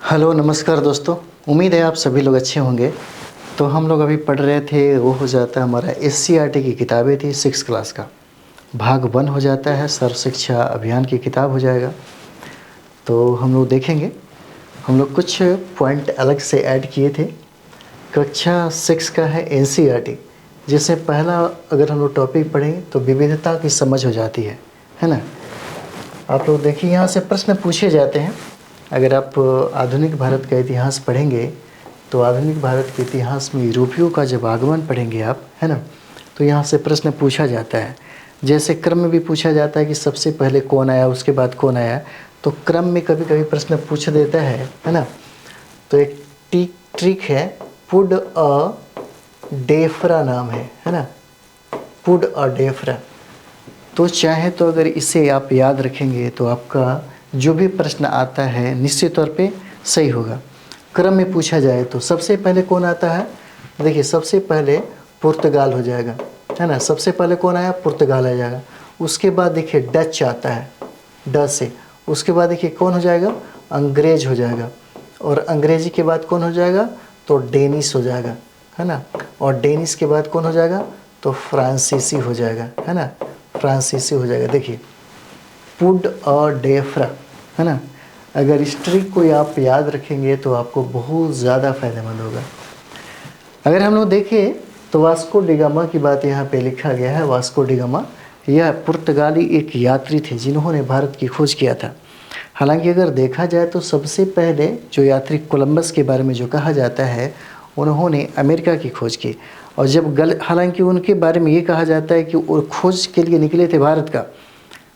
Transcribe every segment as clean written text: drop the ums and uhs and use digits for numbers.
Hello नमस्कार दोस्तों। उम्मीद है आप सभी लोग अच्छे होंगे। तो हम लोग अभी पढ़ रहे थे, वो हो जाता है हमारा एससीईआरटी की किताबें थी 6 क्लास का भाग 1 हो जाता है, सर्व शिक्षा अभियान की किताब हो जाएगा। तो हम लोग देखेंगे, हम लोग कुछ पॉइंट अलग से ऐड किए थे। कक्षा 6 का है एनसीईआरटी, जिससे पहला अगर हम लोग टॉपिक पढ़ें तो विविधता की समझ हो जाती है ना। आप लोग देखिए, यहाँ से प्रश्न पूछे जाते हैं। अगर आप आधुनिक भारत का इतिहास पढ़ेंगे तो आधुनिक भारत के इतिहास में यूरोपियों का जब आगमन पढ़ेंगे आप, है ना, तो यहाँ से प्रश्न पूछा जाता है। जैसे क्रम में भी पूछा जाता है कि सबसे पहले कौन आया, उसके बाद कौन आया। तो क्रम में कभी कभी प्रश्न पूछ देता है ना। तो एक ट्रिक है, पुड अ डेफरा नाम है ना, पुड अ डेफरा। तो चाहे तो अगर इसे आप याद रखेंगे तो आपका जो भी प्रश्न आता है निश्चित तौर पे सही होगा। क्रम में पूछा जाए तो सबसे पहले कौन आता है, देखिए सबसे पहले पुर्तगाल हो जाएगा, है ना। सबसे पहले कौन आया, पुर्तगाल आ जाएगा। उसके बाद देखिए डच आता है, ड से। उसके बाद देखिए कौन हो जाएगा, अंग्रेज हो जाएगा। और अंग्रेजी के बाद कौन हो जाएगा, तो डेनिश हो जाएगा, है ना। और डेनिश के बाद कौन हो जाएगा, तो फ्रांसीसी हो जाएगा, है ना, फ्रांसीसी हो जाएगा। देखिए पुड अ डेफ्रा, है ना। अगर इस ट्रिक को आप याद रखेंगे तो आपको बहुत ज़्यादा फायदेमंद होगा। अगर हम लोग देखें तो वास्को डिगामा की बात यहाँ पे लिखा गया है। वास्को डिगामा यह पुर्तगाली एक यात्री थे जिन्होंने भारत की खोज किया था। हालांकि अगर देखा जाए तो सबसे पहले जो यात्री कोलंबस के बारे में जो कहा जाता है, उन्होंने अमेरिका की खोज की। और जब हालांकि उनके बारे में ये कहा जाता है कि वो खोज के लिए निकले थे भारत का,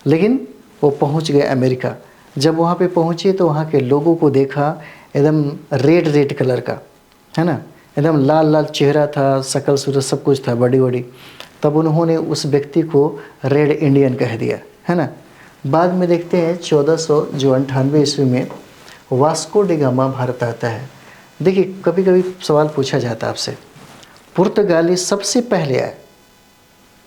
लेकिन वो पहुंच गए अमेरिका। जब वहाँ पे पहुँचे तो वहाँ के लोगों को देखा, एकदम रेड रेड कलर का, है ना, एकदम लाल लाल चेहरा था, शकल सूरत सब कुछ था, बड़ी बड़ी। तब उन्होंने उस व्यक्ति को रेड इंडियन कह दिया, है ना। बाद में देखते हैं 1498 ईस्वी में वास्को डिगामा भारत आता है। देखिए कभी कभी सवाल पूछा जाता है आपसे, पुर्तगाली सबसे पहले आए।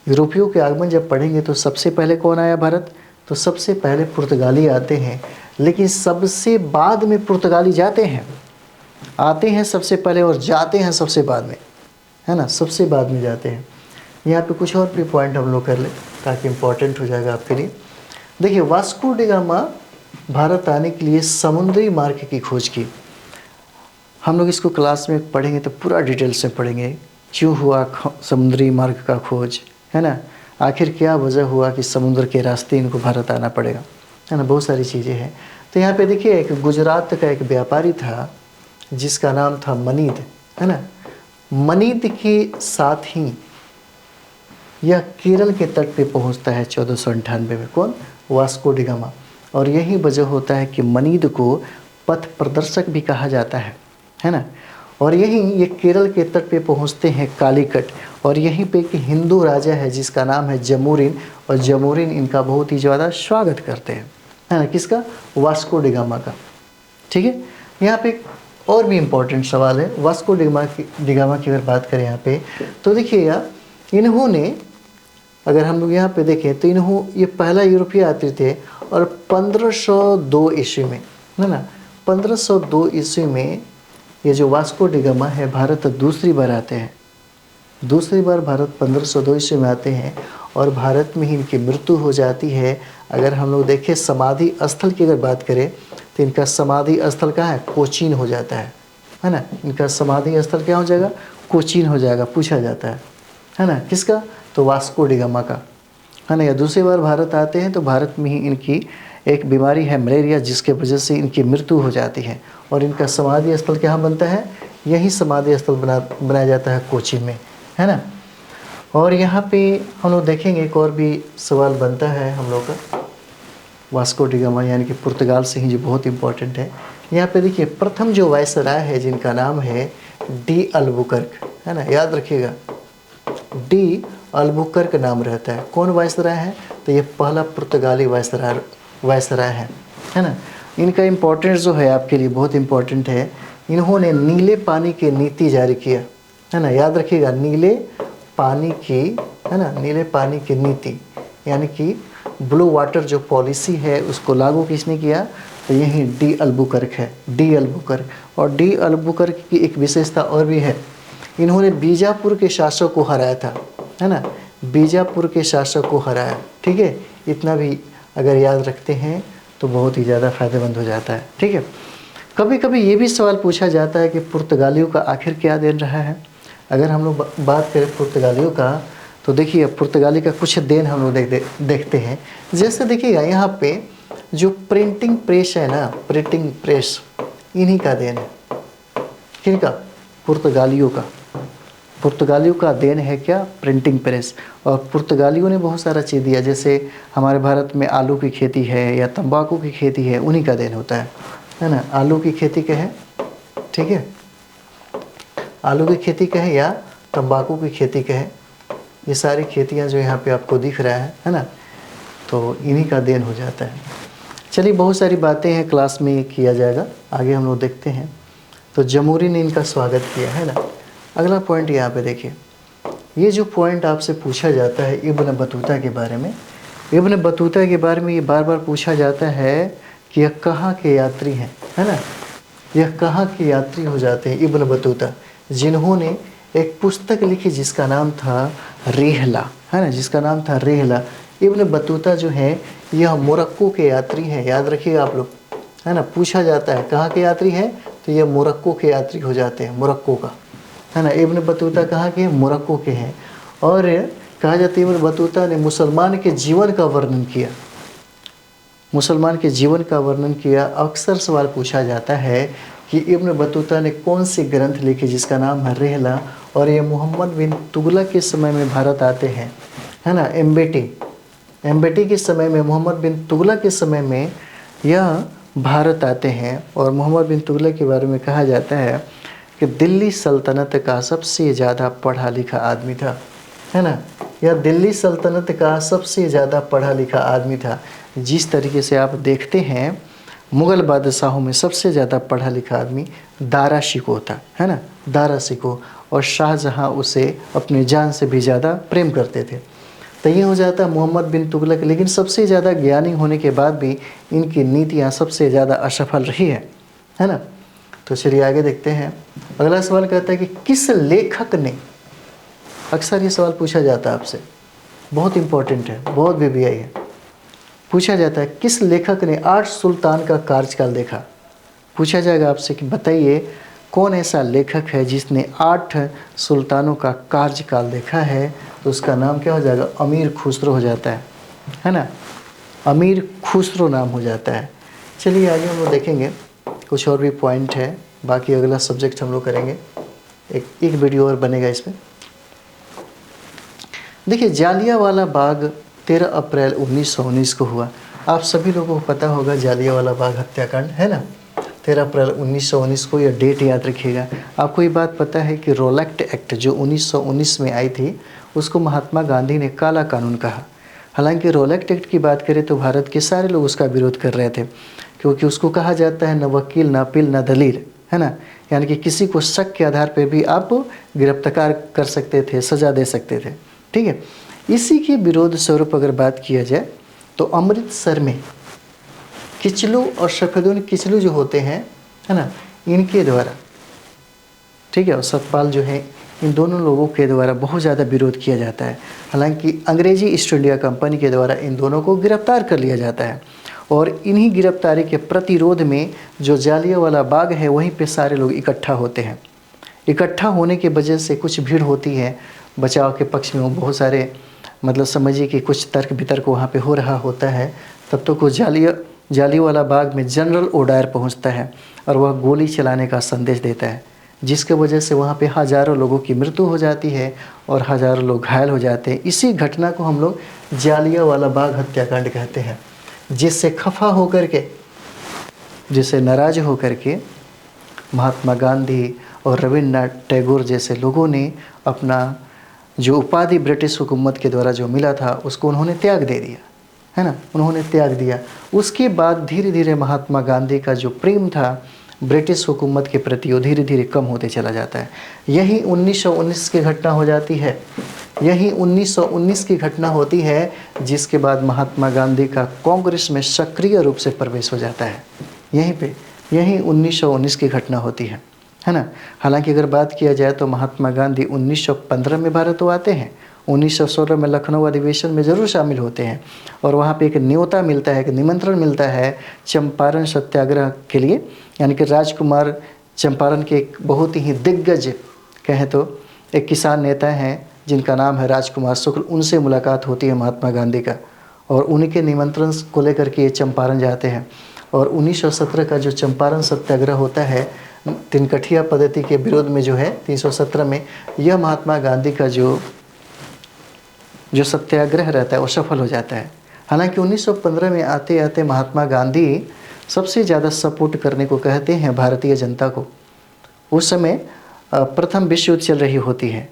यूरोपियों के आगमन जब पढ़ेंगे तो सबसे पहले कौन आया भारत, तो सबसे पहले पुर्तगाली आते हैं। लेकिन सबसे बाद में पुर्तगाली जाते हैं, आते हैं सबसे पहले और जाते हैं सबसे बाद में, है ना, सबसे बाद में जाते हैं। यहाँ पे कुछ और भी पॉइंट हम लोग कर लें ताकि इम्पोर्टेंट हो जाएगा आपके लिए। देखिए वास्को डिगामा भारत आने के लिए समुद्री मार्ग की खोज की। हम लोग इसको क्लास में पढ़ेंगे तो पूरा डिटेल से पढ़ेंगे, क्यों हुआ समुद्री मार्ग का खोज, है ना, आखिर क्या वजह हुआ कि समुद्र के रास्ते इनको भारत आना पड़ेगा, है ना, बहुत सारी चीज़ें हैं। तो यहाँ पे देखिए एक गुजरात का एक व्यापारी था जिसका नाम था मनीद, है ना। मनीद के साथ ही यह केरल के तट पे पहुंचता है 1498 में। कौन, वास्को डिगामा। और यही वजह होता है कि मनीद को पथ प्रदर्शक भी कहा जाता है ना। और यहीं ये केरल के तट पे पहुंचते हैं कालीकट। और यहीं पे एक हिंदू राजा है जिसका नाम है जमोरिन, और जमोरिन इनका बहुत ही ज़्यादा स्वागत करते हैं, है ना, किसका, वास्को डिगामा का। ठीक है। यहाँ पे और भी इम्पोर्टेंट सवाल है वास्को डिगामा की अगर बात करें यहाँ पे, तो देखिएगा इन्होंने, अगर हम लोग यहाँ पे देखें तो ये पहला यूरोपीय यात्री थे। और 1502 ईस्वी में, है ना, 1502 ईस्वी में ये जो वास्को डिगामा है भारत दूसरी बार आते हैं। दूसरी बार भारत 1502 ईस्वी में आते हैं और भारत में ही इनकी मृत्यु हो जाती है। अगर हम लोग देखें समाधि स्थल की अगर बात करें तो इनका समाधि स्थल कहाँ है, कोचीन हो जाता है ना। इनका समाधि स्थल क्या हो जाएगा, कोचीन हो जाएगा, पूछा जाता है ना, किसका, तो वास्को डिगामा का, है ना। या दूसरी बार भारत आते हैं तो भारत में ही इनकी एक बीमारी है मलेरिया, जिसके वजह से इनकी मृत्यु हो जाती है। और इनका समाधि स्थल कहाँ बनता है, यही समाधि स्थल बनाया जाता है कोचीन में, है ना। और यहाँ पे हम लोग देखेंगे एक और भी सवाल बनता है हम लोग का, वास्को डिगामा यानी कि पुर्तगाल से ही, जो बहुत इंपॉर्टेंट है। यहाँ पे देखिए प्रथम जो वायसराय है जिनका नाम है डी अल्बुकर्क, है ना, याद रखिएगा डी अल्बुकर्क नाम रहता है। कौन वायसराय है, तो ये पहला पुर्तगाली वायसराय है ना। इनका इम्पोर्टेंस जो है आपके लिए बहुत इम्पोर्टेंट है, इन्होंने नीले पानी की नीति जारी किया, है ना, याद रखिएगा नीले पानी की, है ना, नीले पानी की नीति यानी कि ब्लू वाटर जो पॉलिसी है उसको लागू किसने किया, तो तो यही डी अल्बुकर्क है, डी अल्बुकर्क। और डी अल्बुकर्क की एक विशेषता और भी है, इन्होंने बीजापुर के शासक को हराया था, है ना, बीजापुर के शासक को हराया। ठीक है, इतना भी अगर याद रखते हैं तो बहुत ही ज़्यादा फायदेमंद हो जाता है। ठीक है, कभी कभी ये भी सवाल पूछा जाता है कि पुर्तगालियों का आखिर क्या देन रहा है। अगर हम लोग बात करें पुर्तगालियों का, तो देखिए पुर्तगाली का कुछ देन हम लोग देखते हैं। जैसे देखिएगा यहाँ पे जो प्रिंटिंग प्रेस है ना, प्रिंटिंग प्रेस इन्हीं का देन है। किनका? पुर्तगालियों का। पुर्तगालियों का देन है क्या? Printing press. और पुर्तगालियों ने बहुत सारा चीज़ दिया, जैसे हमारे भारत में आलू की खेती है या तंबाकू की खेती है, उन्हीं का देन होता है ना। आलू की खेती का है, ठीक है, आलू की खेती का है या तंबाकू की खेती का है, ये सारी खेतियां जो यहाँ पे आपको दिख रहा है ना, तो इन्हीं का देन हो जाता है। चलिए, बहुत सारी बातें हैं, क्लास में किया जाएगा, आगे हम लोग देखते हैं। तो जमहूरी ने इनका स्वागत किया, है ना। अगला पॉइंट यहाँ पे देखिए, ये जो पॉइंट आपसे पूछा जाता है इब्न बतूता के बारे में, इब्न बतूता के बारे में ये बार बार पूछा जाता है कि यह कहाँ के यात्री हैं, है ना, यह कहाँ के यात्री हो जाते हैं इब्न बतूता, जिन्होंने एक पुस्तक लिखी जिसका नाम था रेहला, है ना, जिसका नाम था रेहला। इब्न बतूता जो है यह मोरक्को के यात्री हैं, याद रखिएगा आप लोग, है ना। पूछा जाता है कहाँ के यात्री हैं, तो यह मोरक्को के यात्री हो जाते हैं, मोरक्को का, है ना। इब्न बतूता कहाँ के हैं? मोरक्को के हैं। और कहा जाता है इब्न बतूता ने मुसलमान के जीवन का वर्णन किया, मुसलमान के जीवन का वर्णन किया। अक्सर सवाल पूछा जाता है कि इब्न बतूता ने कौन सी ग्रंथ लिखी जिसका नाम है रेहला, और ये मोहम्मद बिन तुगलक के समय में भारत आते हैं, है ना। एम्बेटी के समय में, मोहम्मद बिन तुगलक के समय में यह भारत आते हैं। और मोहम्मद बिन तुगलक के बारे में कहा जाता है कि दिल्ली सल्तनत का सबसे ज़्यादा पढ़ा लिखा आदमी था, है ना। यह दिल्ली सल्तनत का सबसे ज़्यादा पढ़ा लिखा आदमी था। जिस तरीके से आप देखते हैं मुग़ल बादशाहों में सबसे ज़्यादा पढ़ा लिखा आदमी दारा शिकोह था, है ना, दारा शिकोह। और शाहजहाँ उसे अपने जान से भी ज़्यादा प्रेम करते थे। तो ये हो जाता है मोहम्मद बिन तुगलक। लेकिन सबसे ज़्यादा ज्ञानी होने के बाद भी इनकी नीतियाँ सबसे ज़्यादा असफल रही है ना। तो चलिए आगे देखते हैं। अगला सवाल कहता है कि किस लेखक ने, अक्सर ये सवाल पूछा जाता है आपसे, बहुत इंपॉर्टेंट है, बहुत VVI है, पूछा जाता है किस लेखक ने 8 सुल्तान का कार्यकाल देखा। पूछा जाएगा आपसे कि बताइए कौन ऐसा लेखक है जिसने 8 सुल्तानों का कार्यकाल देखा है। तो उसका नाम क्या हो जाएगा? अमीर खुसरो हो जाता है ना, अमीर खुसरो नाम हो जाता है। चलिए आगे हम लोग देखेंगे, कुछ और भी पॉइंट है, बाकी अगला सब्जेक्ट हम लोग करेंगे, एक वीडियो और बनेगा इसमें। देखिए, जालियांवाला बाग 13 अप्रैल 1919 को हुआ। आप सभी लोगों को पता होगा जालियांवाला बाग हत्याकांड, है ना, 13 अप्रैल 1919 को, यह डेट याद रखिएगा। आपको ये बात पता है कि रोलेक्ट एक्ट जो 1919 में आई थी, उसको महात्मा गांधी ने काला कानून कहा। हालांकि रोलेक्ट एक्ट की बात करें तो भारत के सारे लोग उसका विरोध कर रहे थे, क्योंकि उसको कहा जाता है न वकील, न अपील, न दलील, है ना, यानी कि किसी को शक के आधार पर भी आप गिरफ्तार कर सकते थे, सज़ा दे सकते थे। ठीक है, इसी के विरोध स्वरूप अगर बात किया जाए तो अमृतसर में किचलू और सफेदुन किचलू जो होते हैं, है ना, इनके द्वारा, ठीक है, और सतपाल जो है, इन दोनों लोगों के द्वारा बहुत ज़्यादा विरोध किया जाता है। हालांकि अंग्रेजी ईस्ट इंडिया कंपनी के द्वारा इन दोनों को गिरफ्तार कर लिया जाता है। और इन्हीं गिरफ्तारी के प्रतिरोध में जो जालियांवाला बाग है वहीं पे सारे लोग इकट्ठा होते हैं। इकट्ठा होने की वजह से कुछ भीड़ होती है, बचाव के पक्ष में बहुत सारे, मतलब समझिए कि कुछ तर्क वितर्क वहाँ पे हो रहा होता है। तब तो कुछ जालियांवाला बाग में जनरल ओडायर पहुँचता है और वह गोली चलाने का संदेश देता है, जिसके वजह से वहाँ पे हज़ारों लोगों की मृत्यु हो जाती है और हज़ारों लोग घायल हो जाते हैं। इसी घटना को हम लोग जालियांवाला बाग हत्याकांड कहते हैं, जिससे खफा होकर के, जिससे नाराज होकर के महात्मा गांधी और रविन्द्रनाथ टैगोर जैसे लोगों ने अपना जो उपाधि ब्रिटिश हुकूमत के द्वारा जो मिला था उसको उन्होंने त्याग दे दिया, है ना, उन्होंने त्याग दिया। उसके बाद धीरे धीरे महात्मा गांधी का जो प्रेम था ब्रिटिश हुकूमत के प्रति वो धीरे धीरे कम होते चला जाता है। यही 1919 की घटना हो जाती है, यही 1919 की घटना होती है, जिसके बाद महात्मा गांधी का कांग्रेस में सक्रिय रूप से प्रवेश हो जाता है। यहीं पे, यहीं 1919 की घटना होती है ना। हालांकि अगर बात किया जाए तो महात्मा गांधी 1915 में भारत तो आते हैं, 1916 में लखनऊ अधिवेशन में ज़रूर शामिल होते हैं और वहाँ पे एक न्योता मिलता है, एक निमंत्रण मिलता है चंपारण सत्याग्रह के लिए, यानी कि राजकुमार चंपारण के एक बहुत ही दिग्गज कहें तो एक किसान नेता हैं जिनका नाम है राजकुमार शुक्ल, उनसे मुलाकात होती है महात्मा गांधी का और उनके निमंत्रण को लेकर के ये चंपारण जाते हैं। और 1917 का जो चंपारण सत्याग्रह होता है तिनकठिया पद्धति के विरोध में जो है 317 में, यह महात्मा गांधी का जो सत्याग्रह रहता है वो सफल हो जाता है। हालांकि 1915 में आते आते महात्मा गांधी सबसे ज़्यादा सपोर्ट करने को कहते हैं भारतीय जनता को। उस समय प्रथम विश्व युद्ध चल रही होती है।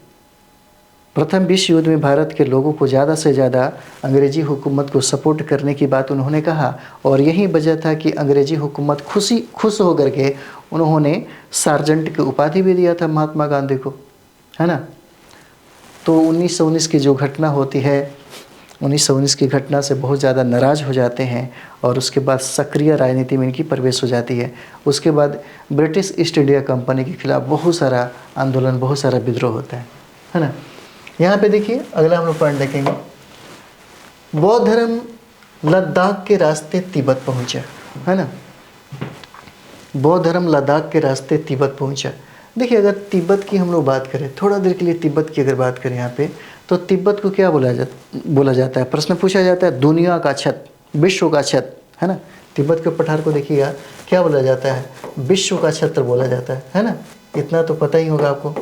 प्रथम विश्व युद्ध में भारत के लोगों को ज़्यादा से ज़्यादा अंग्रेजी हुकूमत को सपोर्ट करने की बात उन्होंने कहा और यही वजह था कि अंग्रेजी हुकूमत खुश होकर के उन्होंने सार्जेंट की उपाधि भी दिया था महात्मा गांधी को, है ना। तो 1919 की जो घटना होती है, 1919 की घटना से बहुत ज़्यादा नाराज़ हो जाते हैं और उसके बाद सक्रिय राजनीति में इनकी प्रवेश हो जाती है। उसके बाद ब्रिटिश ईस्ट इंडिया कंपनी के खिलाफ बहुत सारा आंदोलन, बहुत सारा विद्रोह होता है ना। यहाँ पे देखिए अगला हम लोग पॉइंट देखेंगे, बौद्ध धर्म लद्दाख के रास्ते तिब्बत पहुँचा, है ना। बौद्ध धर्म लद्दाख के रास्ते तिब्बत पहुँचा। देखिए अगर तिब्बत की हम लोग बात करें, थोड़ा देर के लिए तिब्बत की अगर बात करें यहाँ पे, तो तिब्बत को क्या बोला जाता है, प्रश्न पूछा जाता है दुनिया का छत, विश्व का छत, है ना। तिब्बत के पठार को देखिएगा क्या बोला जाता है, विश्व का छत्र बोला जाता है ना। इतना तो पता ही होगा आपको,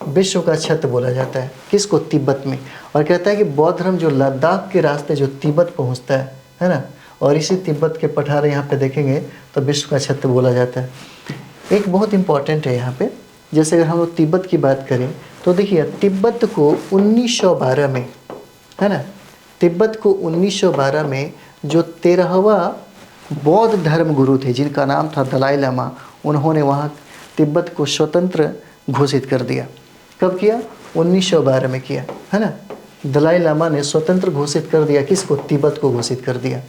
विश्व का छत्र बोला जाता है किसको, तिब्बत में। और कहता है कि बौद्ध धर्म जो लद्दाख के रास्ते जो तिब्बत पहुँचता है ना, और इसी तिब्बत के पठार यहाँ पे देखेंगे तो विश्व का छत्र बोला जाता है। एक बहुत इम्पॉर्टेंट है यहाँ पे, जैसे अगर हम लोग तिब्बत की बात करें तो देखिए तिब्बत को 1912 में, है ना, तिब्बत को 1912 में जो 13वां बौद्ध धर्म गुरु थे जिनका नाम था दलाई लामा, उन्होंने वहाँ तिब्बत को स्वतंत्र घोषित कर दिया। कब किया, 1912 में किया, है ना। दलाई लामा ने स्वतंत्र घोषित कर दिया, किसको, तिब्बत को घोषित कर दिया।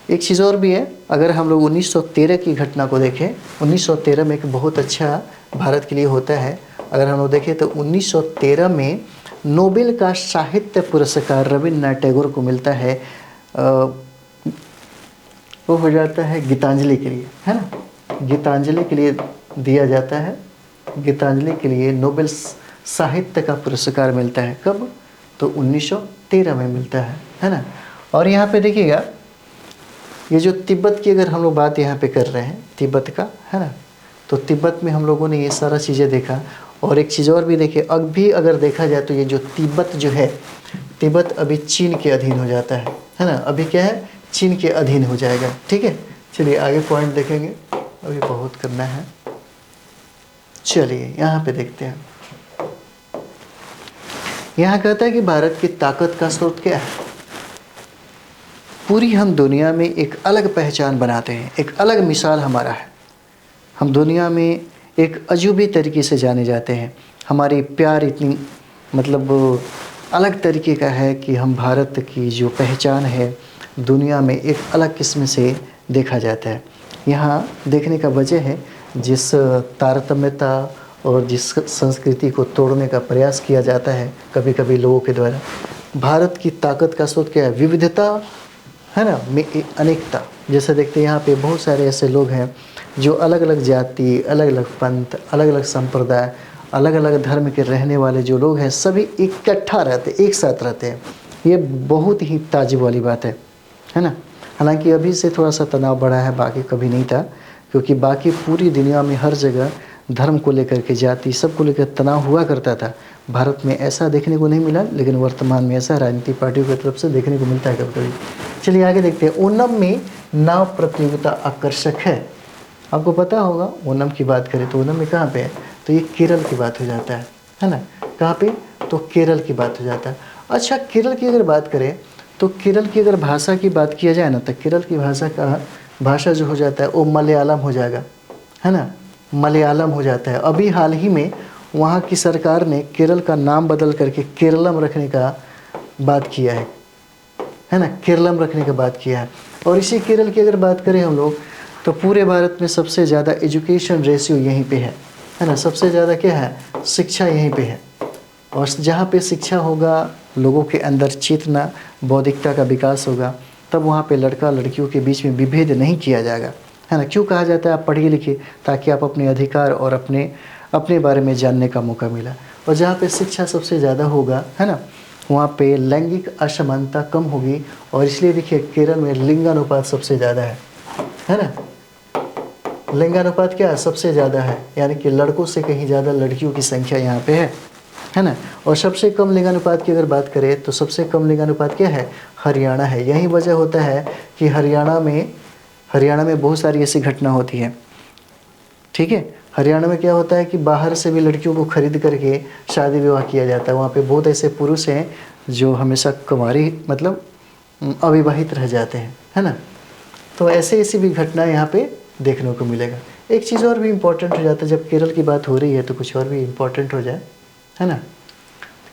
एक चीज़ और भी है, अगर हम लोग 1913 की घटना को देखें, 1913 में एक बहुत अच्छा भारत के लिए होता है। अगर हम लोग देखें तो 1913 में नोबेल का साहित्य पुरस्कार रविन्द्रनाथ टैगोर को मिलता है। वो हो जाता है गीतांजलि के लिए, है ना, गीतांजलि के लिए दिया जाता है। गीतांजलि के लिए नोबेल साहित्य का पुरस्कार मिलता है, कब, तो 1913 में मिलता है ना। और यहाँ पे देखिएगा ये जो तिब्बत की अगर हम लोग बात यहाँ पे कर रहे हैं तिब्बत का, है ना, तो तिब्बत में हम लोगों ने ये सारा चीज़ें देखा। और एक चीज़ और भी देखिए, अभी अगर देखा जाए तो ये जो तिब्बत जो है, तिब्बत अभी चीन के अधीन हो जाता है ना, अभी क्या है, चीन के अधीन हो जाएगा, ठीक है। चलिए आगे पॉइंट देखेंगे, अभी बहुत करना है। चलिए यहाँ पे देखते हैं, यहाँ कहता है कि भारत की ताकत का स्रोत क्या है। पूरी हम दुनिया में एक अलग पहचान बनाते हैं, एक अलग मिसाल हमारा है। हम दुनिया में एक अजूबे तरीके से जाने जाते हैं। हमारी प्यार इतनी मतलब अलग तरीके का है कि हम भारत की जो पहचान है दुनिया में एक अलग किस्म से देखा जाता है। यहाँ देखने का वजह है जिस तारतम्यता और जिस संस्कृति को तोड़ने का प्रयास किया जाता है कभी कभी लोगों के द्वारा। भारत की ताकत का स्रोत क्या है, विविधता, है ना, में अनेकता। जैसे देखते हैं यहाँ पे बहुत सारे ऐसे लोग हैं जो अलग अलग जाति, अलग अलग पंथ, अलग अलग संप्रदाय, अलग अलग धर्म के रहने वाले जो लोग हैं सभी इकट्ठा रहते, एक साथ रहते हैं। ये बहुत ही ताज्जुब वाली बात है ना। हालांकि अभी से थोड़ा सा तनाव बढ़ा है, बाकी कभी नहीं था, क्योंकि बाकी पूरी दुनिया में हर जगह धर्म को लेकर के, जाति, सब को लेकर तनाव हुआ करता था। भारत में ऐसा देखने को नहीं मिला, लेकिन वर्तमान में ऐसा राजनीतिक पार्टियों की तरफ से देखने को मिलता है कभी कभी। चलिए आगे देखते हैं। ओणम में नाव प्रतियोगिता आकर्षक है। आपको पता होगा ओणम की बात करें तो ओणम में कहाँ पे है, तो ये केरल की बात हो जाता है ना। कहाँ पे, तो केरल की बात हो जाता है। अच्छा, केरल की अगर बात करें तो केरल की अगर भाषा की बात किया जाए ना, तो केरल की भाषा जो हो जाता है वो मलयालम हो जाएगा, है ना, मलयालम हो जाता है। अभी हाल ही में वहाँ की सरकार ने केरल का नाम बदल करके केरलम रखने का बात किया है ना, केरलम रखने का बात किया है। और इसी केरल की अगर बात करें हम लोग तो पूरे भारत में सबसे ज़्यादा एजुकेशन रेशियो यहीं पे है ना। सबसे ज़्यादा क्या है, शिक्षा यहीं पे है। और जहाँ पे शिक्षा होगा, लोगों के अंदर चेतना, बौद्धिकता का विकास होगा, तब वहाँ पे लड़का लड़कियों के बीच में विभेद नहीं किया जाएगा, है ना। क्यों कहा जाता है आप पढ़िए लिखिए, ताकि आप अपने अधिकार और अपने बारे में जानने का मौका मिला। और जहाँ पे शिक्षा सबसे ज़्यादा होगा, है ना, वहाँ पे लैंगिक असमानता कम होगी। और इसलिए देखिए केरल में लिंगानुपात सबसे ज़्यादा है ना। लिंगानुपात क्या है, सबसे ज़्यादा है, यानी कि लड़कों से कहीं ज़्यादा लड़कियों की संख्या यहाँ पे है ना। और सबसे कम लिंगानुपात की अगर बात करें तो सबसे कम लिंगानुपात क्या है, हरियाणा है। यही वजह होता है कि हरियाणा में बहुत सारी ऐसी घटना होती है, ठीक है। हरियाणा में क्या होता है कि बाहर से भी लड़कियों को खरीद करके शादी विवाह किया जाता है। वहाँ पे बहुत ऐसे पुरुष हैं जो हमेशा कुंवारी मतलब अविवाहित रह जाते हैं, है ना। तो ऐसी भी घटना यहाँ पे देखने को मिलेगा। एक चीज़ और भी इम्पोर्टेंट हो जाता है, जब केरल की बात हो रही है तो कुछ और भी इम्पोर्टेंट हो जाए, है ना।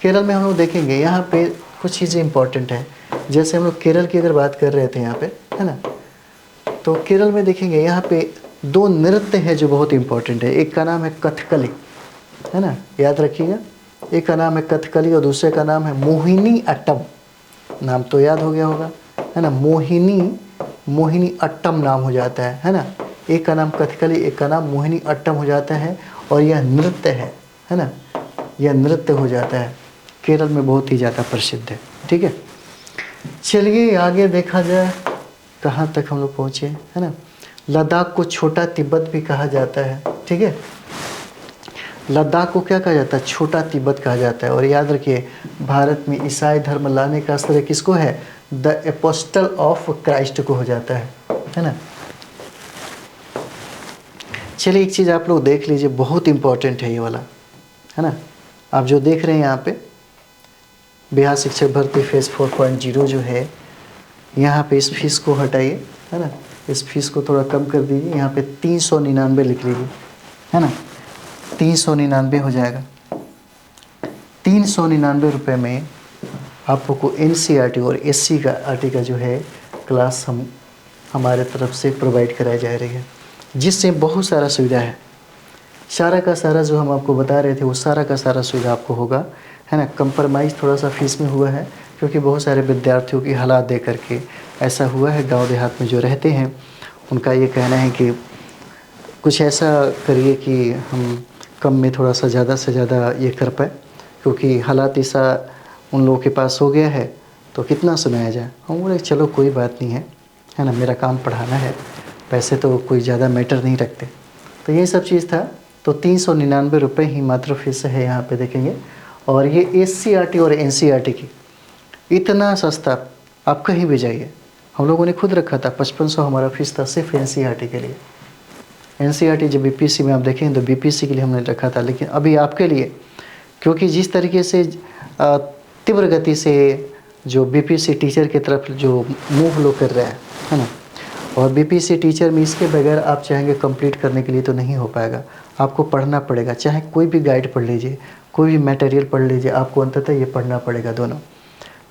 केरल में हम लोग देखेंगे यहाँ पे कुछ चीज़ें इम्पोर्टेंट है। जैसे हम लोग केरल की अगर बात कर रहे थे यहाँ पे, है ना, तो केरल में देखेंगे यहाँ पे 2 नृत्य है जो बहुत इम्पोर्टेंट है। एक का नाम है कथकली, है ना, याद रखिएगा। एक का नाम है कथकली और दूसरे का नाम है मोहिनी अट्टम। नाम तो याद हो गया होगा, है ना। मोहिनी अट्टम नाम हो जाता है ना। एक का नाम कथकली, एक का नाम मोहिनी अट्टम हो जाता है। और यह नृत्य है ना, यह नृत्य हो जाता है, केरल में बहुत ही ज़्यादा प्रसिद्ध है, ठीक है। चलिए आगे देखा जाए, कहाँ तक हम लोग पहुँचे, है ना। लद्दाख को छोटा तिब्बत भी कहा जाता है, ठीक है। लद्दाख को क्या कहा जाता है, छोटा तिब्बत कहा जाता है। और याद रखिए भारत में ईसाई धर्म लाने का श्रेय किसको है, द एपोस्टल ऑफ क्राइस्ट को हो जाता है ना। चलिए एक चीज़ आप लोग देख लीजिए, बहुत इंपॉर्टेंट है ये वाला, है ना। आप जो देख रहे हैं यहाँ पे बिहार शिक्षक भर्ती फेज 4.0 जो है, यहाँ पे इस फीस को हटाइए, है ना। इस फीस को थोड़ा कम कर दीजिए, यहाँ पे 399 लिख लीजिए, है ना। 399 हो जाएगा। 399 रुपये में आपको NCERT और SCERT का जो है क्लास हमारे तरफ से प्रोवाइड कराई जा रही है, जिससे बहुत सारा सुविधा है। सारा का सारा जो हम आपको बता रहे थे वो सारा का सारा सुविधा आपको होगा, है ना। कंप्रोमाइज़ थोड़ा सा फीस में हुआ है, क्योंकि बहुत सारे विद्यार्थियों की हालात देख करके ऐसा हुआ है। गांव देहात में जो रहते हैं उनका ये कहना है कि कुछ ऐसा करिए कि हम कम में थोड़ा सा ज़्यादा से ज़्यादा ये कर पाए, क्योंकि हालात ऐसा उन लोगों के पास हो गया है, तो कितना सुनाया जाए। हम बोले चलो कोई बात नहीं है ना, मेरा काम पढ़ाना है, पैसे तो कोई ज़्यादा मैटर नहीं रखते। तो ये सब चीज़ था। तो 399 रुपये ही मात्र फीस है यहाँ पे देखेंगे। और ये SCERT और NCERT की इतना सस्ता आप कहीं भी जाइए, हम लोगों ने खुद रखा था 5500 हमारा फीस था सिर्फ NCERT के लिए। NCERT जब BPSC में आप देखें तो BPSC के लिए हमने रखा था, लेकिन अभी आपके लिए, क्योंकि जिस तरीके से तीव्र गति से जो BPSC टीचर की तरफ जो मूव लोग कर रहे हैं, है ना, और BPSC टीचर में इसके बगैर आप चाहेंगे कंप्लीट करने के लिए तो नहीं हो पाएगा। आपको पढ़ना पड़ेगा, चाहे कोई भी गाइड पढ़ लीजिए, कोई भी मटेरियल पढ़ लीजिए, आपको अंततः ये पढ़ना पड़ेगा दोनों।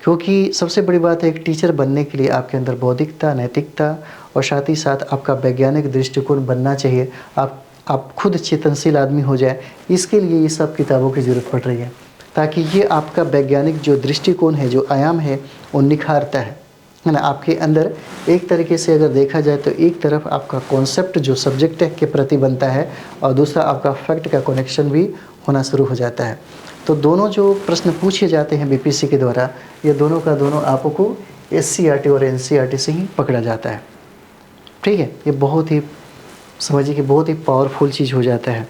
क्योंकि सबसे बड़ी बात है, एक टीचर बनने के लिए आपके अंदर बौद्धिकता, नैतिकता और साथ ही साथ आपका वैज्ञानिक दृष्टिकोण बनना चाहिए। आप खुद चेतनशील आदमी हो जाए, इसके लिए ये सब किताबों की ज़रूरत पड़ रही है, ताकि ये आपका वैज्ञानिक जो दृष्टिकोण है, जो आयाम है, वो निखारता है ना। आपके अंदर एक तरीके से अगर देखा जाए तो एक तरफ आपका कॉन्सेप्ट जो सब्जेक्ट के प्रति बनता है, और दूसरा आपका फैक्ट का कनेक्शन भी होना शुरू हो जाता है। तो दोनों जो प्रश्न पूछे जाते हैं BPSC के द्वारा, ये दोनों का दोनों आपको SCERT और NCERT से ही पकड़ा जाता है, ठीक है। ये बहुत ही समझिए कि बहुत ही पावरफुल चीज़ हो जाता है।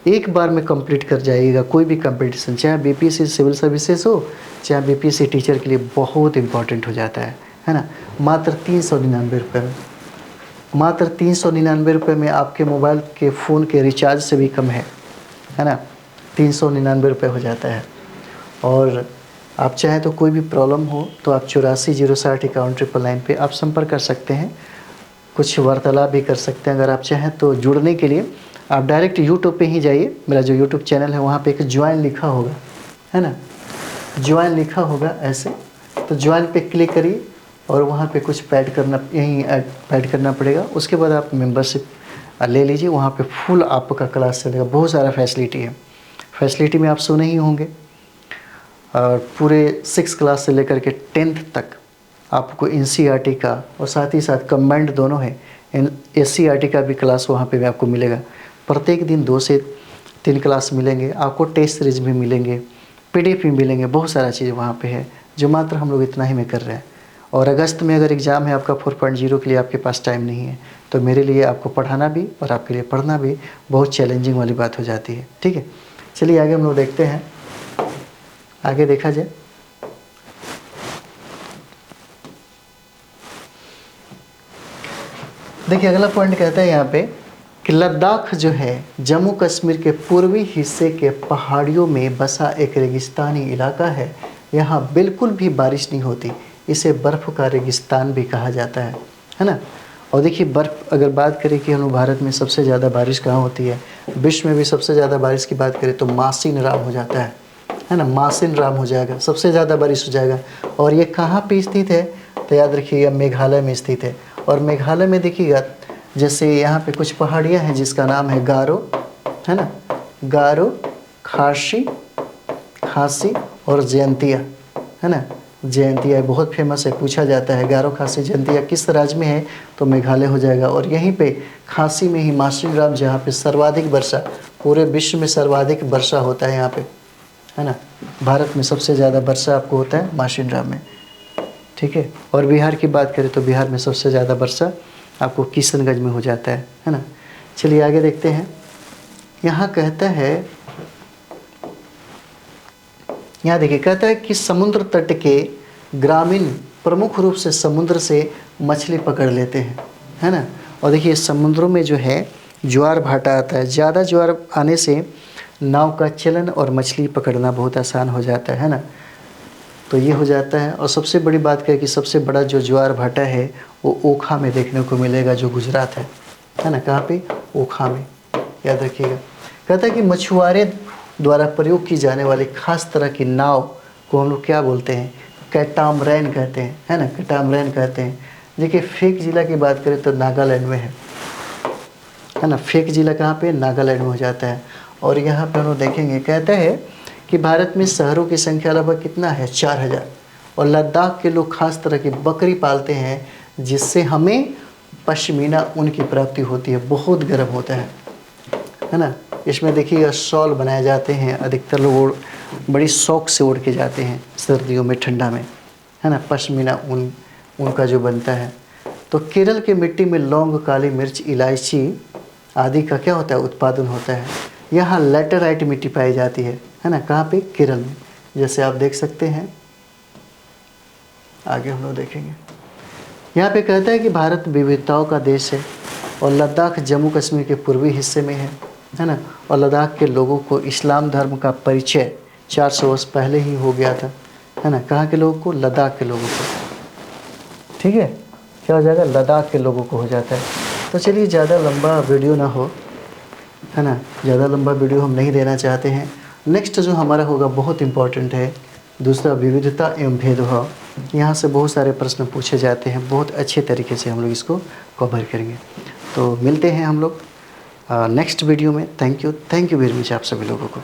एक बार में कंप्लीट कर जाइएगा कोई भी कंपटीशन, चाहे BPSC सिविल सर्विसेज हो, चाहे BPSC टीचर के लिए बहुत इंपॉर्टेंट हो जाता है ना। मात्र 399 रुपये में, मात्र 399 रुपये में आपके मोबाइल के फ़ोन के रिचार्ज से भी कम है ना। 399 रुपये हो जाता है। और आप चाहें तो कोई भी प्रॉब्लम हो तो आप 84 060 51 पे आप संपर्क कर सकते हैं, कुछ वार्तालाप भी कर सकते हैं। अगर आप चाहें तो जुड़ने के लिए आप डायरेक्ट यूट्यूब पे ही जाइए, मेरा जो यूट्यूब चैनल है वहाँ पे एक ज्वाइन लिखा होगा, है ना, ज्वाइन लिखा होगा ऐसे, तो ज्वाइन पे क्लिक करिए और वहाँ पे कुछ पैड करना, यहीं पैड करना पड़ेगा। उसके बाद आप मेंबरशिप ले लीजिए, वहाँ पे फुल आपका क्लास चलेगा, बहुत सारा फैसिलिटी है। फैसिलिटी में आप सुने ही होंगे, और पूरे 6 क्लास से लेकर के 10th तक आपको NCERT का और साथ ही साथ कंबाइंड दोनों है, SCERT का भी क्लास वहाँ पे भी आपको मिलेगा। प्रत्येक दिन 2 से 3 क्लास मिलेंगे आपको, टेस्ट सीरीज भी मिलेंगे, PDF भी मिलेंगे, बहुत सारा चीज़ वहाँ पे है जो मात्र हम लोग इतना ही में कर रहे हैं। और अगस्त में अगर एग्ज़ाम है आपका 4.0 के लिए, आपके पास टाइम नहीं है, तो मेरे लिए आपको पढ़ाना भी और आपके लिए पढ़ना भी बहुत चैलेंजिंग वाली बात हो जाती है। ठीक है, चलिए आगे हम लोग देखते हैं, आगे देखा जाए। देखिए अगला पॉइंट कहता है यहाँ पे कि लद्दाख जो है जम्मू कश्मीर के पूर्वी हिस्से के पहाड़ियों में बसा एक रेगिस्तानी इलाका है। यहाँ बिल्कुल भी बारिश नहीं होती, इसे बर्फ़ का रेगिस्तान भी कहा जाता है ना। और देखिए बर्फ़, अगर बात करें कि हम लोग भारत में सबसे ज़्यादा बारिश कहाँ होती है, विश्व में भी सबसे ज़्यादा बारिश की बात करें तो मासिन राम हो जाता है ना, मासिन राम हो जाएगा, सबसे ज़्यादा बारिश हो जाएगा। और ये कहाँ पे स्थित है, तो याद रखिएगा मेघालय में स्थित है। और मेघालय में देखिएगा, जैसे यहाँ पे कुछ पहाड़ियाँ हैं जिसका नाम है गारो, है ना, गारो, खासी और जयंतिया, है ना। जयंतिया बहुत फेमस है, पूछा जाता है गारो, खासी, जयंतिया किस राज्य में है, तो मेघालय हो जाएगा। और यहीं पे खासी में ही मासिन राम, जहाँ पे सर्वाधिक वर्षा, पूरे विश्व में सर्वाधिक वर्षा होता है यहाँ पे, है ना। भारत में सबसे ज़्यादा वर्षा आपको होता है मासिन राम में, ठीक है। और बिहार की बात करें तो बिहार में सबसे ज़्यादा वर्षा आपको किशनगंज में हो जाता है ना। चलिए आगे देखते हैं। यहाँ कहता है, यहाँ देखिए कहता है कि समुद्र तट के ग्रामीण प्रमुख रूप से समुद्र से मछली पकड़ लेते हैं, है ना। और देखिए समुद्रों में जो है ज्वार भाटा आता है, ज़्यादा ज्वार आने से नाव का चलन और मछली पकड़ना बहुत आसान हो जाता है ना। तो ये हो जाता है। और सबसे बड़ी बात करें कि सबसे बड़ा जो ज्वार भाटा है वो ओखा में देखने को मिलेगा, जो गुजरात है ना। कहाँ पे, ओखा में, याद रखिएगा। कहता है कि मछुआरे द्वारा प्रयोग की जाने वाली खास तरह की नाव को हम लोग क्या बोलते हैं, कैटामरैन कहते हैं, है ना, कैटामरैन कहते हैं। देखिए फेक ज़िला की बात करें तो नागालैंड में है ना। फेक ज़िला कहाँ पे, नागालैंड में हो जाता है। और यहाँ पे हम लोग देखेंगे, कहता है कि भारत में शहरों की संख्या लगभग कितना है, 4000। और लद्दाख के लोग खास तरह की बकरी पालते हैं, जिससे हमें पश्मीना ऊन की प्राप्ति होती है, बहुत गर्म होता है ना। इसमें देखिएगा शॉल बनाए जाते हैं, अधिकतर लोग बड़ी शौक से ओढ़ के जाते हैं सर्दियों में, ठंडा में, है ना, पश्मीना ऊन का जो बनता है। तो केरल के मिट्टी में लौंग, काली मिर्च, इलायची आदि का क्या होता है, उत्पादन होता है। यहाँ लैटेराइट मिट्टी पाई जाती है ना। कहाँ पे, केरल में, जैसे आप देख सकते हैं। आगे हम लोग देखेंगे। यहाँ पे कहता है कि भारत विविधताओं का देश है और लद्दाख जम्मू कश्मीर के पूर्वी हिस्से में है ना। और लद्दाख के लोगों को इस्लाम धर्म का परिचय 400 वर्ष पहले ही हो गया था, है ना। कहाँ के लोगों को, लद्दाख के लोगों को, ठीक है। क्या हो जाएगा, लद्दाख के लोगों को हो जाता है। तो चलिए ज़्यादा लंबा वीडियो ना हो, है ना, ज़्यादा लंबा वीडियो हम नहीं देना चाहते हैं। नेक्स्ट जो हमारा होगा बहुत इम्पॉर्टेंट है, दूसरा विविधता एवं भेदभाव। यहाँ से बहुत सारे प्रश्न पूछे जाते हैं, बहुत अच्छे तरीके से हम लोग इसको कवर करेंगे। तो मिलते हैं हम लोग नेक्स्ट वीडियो में। थैंक यू वेरी मच आप सभी लोगों को।